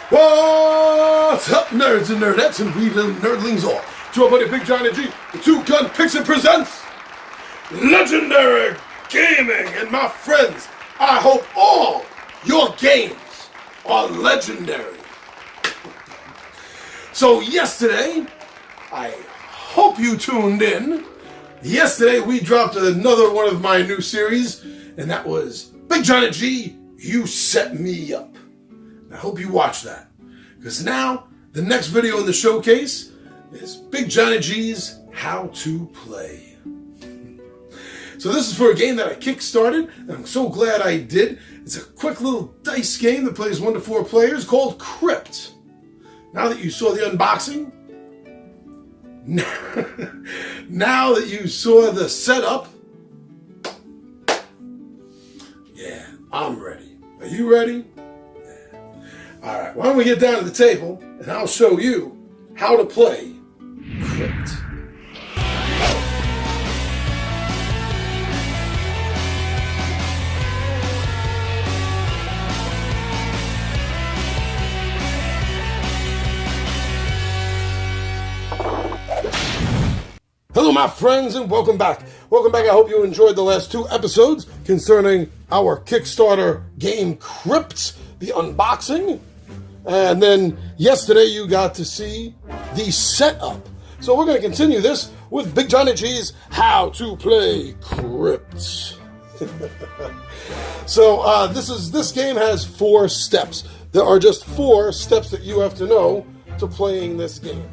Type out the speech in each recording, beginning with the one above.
What's up, nerds and nerdettes and wee little nerdlings all? To our buddy Big Johnny G, the two-gun Pixie presents Legendary Gaming. And my friends, I hope all your games are legendary. So yesterday, I hope you tuned in. Yesterday we dropped another one of my new series, and that was Big Johnny G, You Set Me Up. I hope you watch that, because now the next video in the showcase is Big Johnny G's How to Play. So this is for a game that I kickstarted, and I'm so glad I did. It's a quick little dice game that plays 1 to 4 players called Crypt. Now that you saw the unboxing, now that you saw the setup, yeah, I'm ready. Are you ready? All right, why don't we get down to the table, and I'll show you how to play Crypt. Hello, my friends, and welcome back. Welcome back. I hope you enjoyed the last 2 episodes concerning our Kickstarter game Crypt, the unboxing. And then yesterday you got to see the setup. So we're going to continue this with Big Johnny G's How to Play Crypt. So this game has 4 steps. There are just 4 steps that you have to know to playing this game.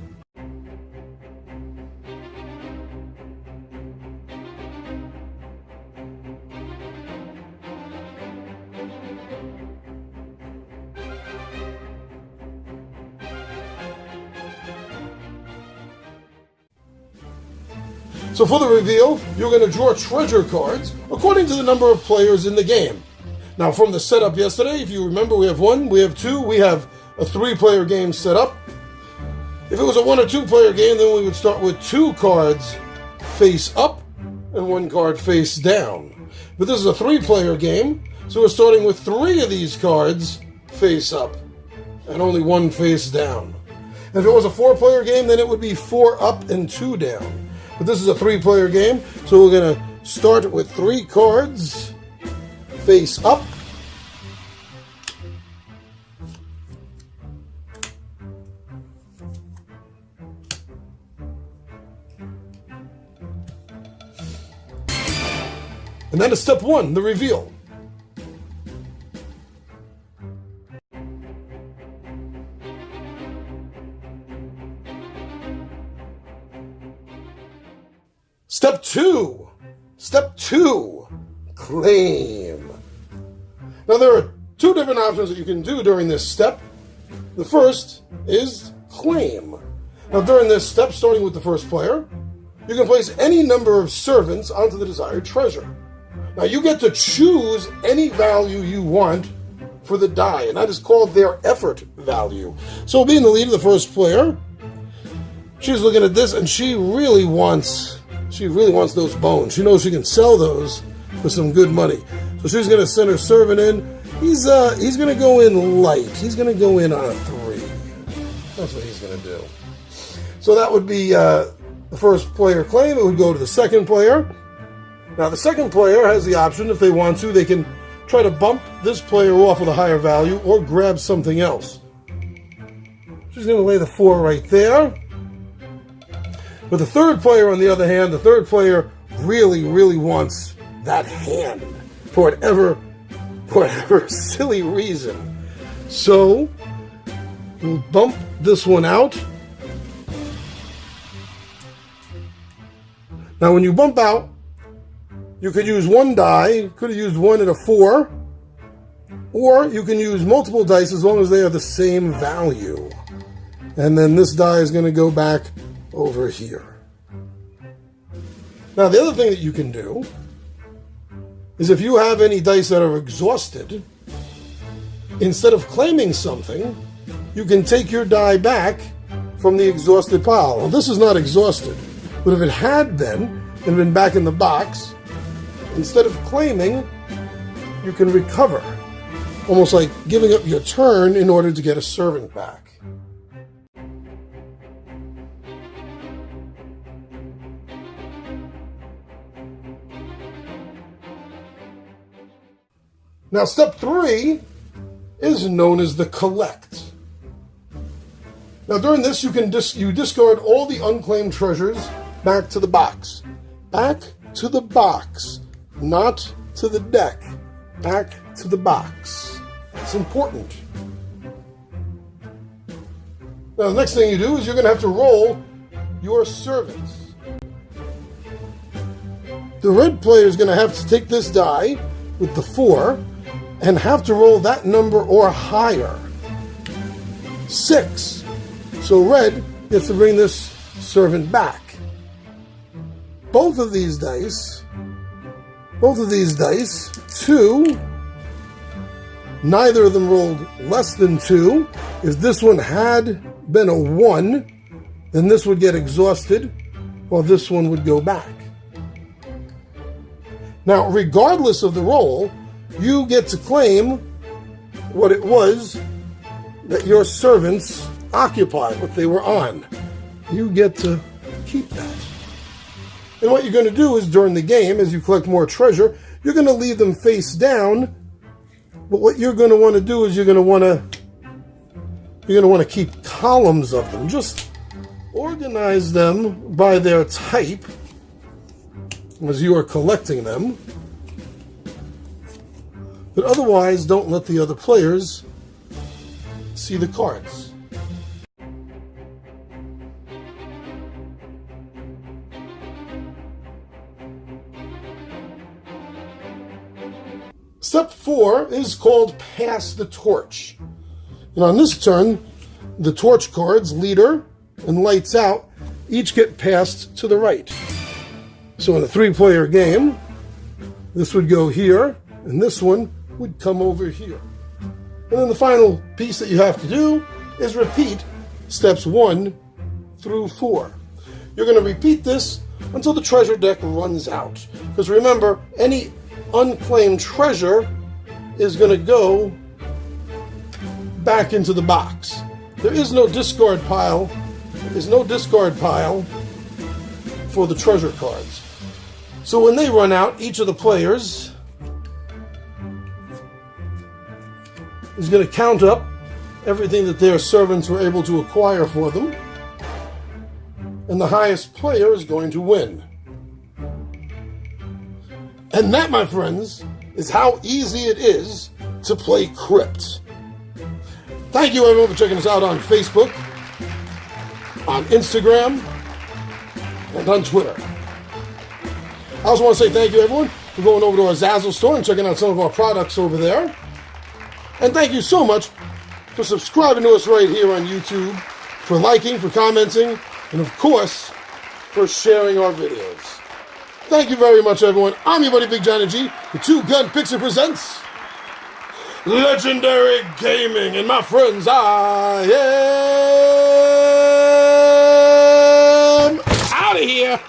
So for the reveal, you're going to draw treasure cards according to the number of players in the game. Now from the setup yesterday, if you remember, we have 1, we have 2, we have a 3-player game set up. If it was a 1 or 2-player game, then we would start with 2 cards face up and 1 card face down. But this is a 3-player game, so we're starting with 3 of these cards face up and only 1 face down. And if it was a 4-player game, then it would be 4 up and 2 down. But this is a 3-player game, so we're going to start with 3 cards face up. And then to step 1, the reveal. Step 2, claim. Now there are 2 different options that you can do during this step. The first is claim. Now during this step, starting with the first player, you can place any number of servants onto the desired treasure. Now you get to choose any value you want for the die, and that is called their effort value. So being the lead of the first player, she's looking at this and she really wants those bones. She knows she can sell those for some good money. So she's going to send her servant in. He's going to go in light. He's going to go in on a 3. That's what he's going to do. So that would be the first player claim. It would go to the second player. Now the second player has the option, if they want to, they can try to bump this player off with a higher value or grab something else. She's going to lay the 4 right there. But the third player, on the other hand, the third player really, really wants that hand for whatever silly reason. So we'll bump this one out. Now when you bump out, you could use 1 die. You could have used 1 and a 4. Or you can use multiple dice as long as they are the same value. And then this die is going to go back over here. Now the other thing that you can do is, if you have any dice that are exhausted, instead of claiming something, you can take your die back from the exhausted pile. Well, this is not exhausted, but if it had been and been back in the box, instead of claiming, you can recover almost like giving up your turn in order to get a servant back. Now, step 3 is known as the collect. Now, during this, you discard all the unclaimed treasures back to the box. Back to the box, not to the deck. Back to the box. It's important. Now, the next thing you do is you're going to have to roll your servants. The red player is going to have to take this die with the 4 and have to roll that number or higher. 6. So red gets to bring this servant back. Both of these dice, 2, neither of them rolled less than 2. If this one had been a 1, then this would get exhausted, while this one would go back. Now, regardless of the roll, you get to claim what it was that your servants occupied, what they were on. You get to keep that. And what you're going to do is, during the game, as you collect more treasure, you're going to leave them face down. But what you're going to want to do is you're going to want to keep columns of them. Just organize them by their type as you are collecting them. But otherwise, don't let the other players see the cards. Step 4 is called Pass the Torch. And on this turn, the torch cards, Leader and Lights Out, each get passed to the right. So in a 3-player game, this would go here, and this one would come over here. And then the final piece that you have to do is repeat steps 1 through 4. You're going to repeat this until the treasure deck runs out. Because remember, any unclaimed treasure is going to go back into the box. There is no discard pile. There's no discard pile for the treasure cards. So when they run out, each of the players is going to count up everything that their servants were able to acquire for them, and the highest player is going to win. And that, my friends, is how easy it is to play Crypt. Thank you, everyone, for checking us out on Facebook, on Instagram, and on Twitter. I also want to say thank you, everyone, for going over to our Zazzle store and checking out some of our products over there. And thank you so much for subscribing to us right here on YouTube, for liking, for commenting, and of course, for sharing our videos. Thank you very much, everyone. I'm your buddy Big Johnny G. The Two Gun Pixie presents Legendary Gaming. And my friends, I am out of here.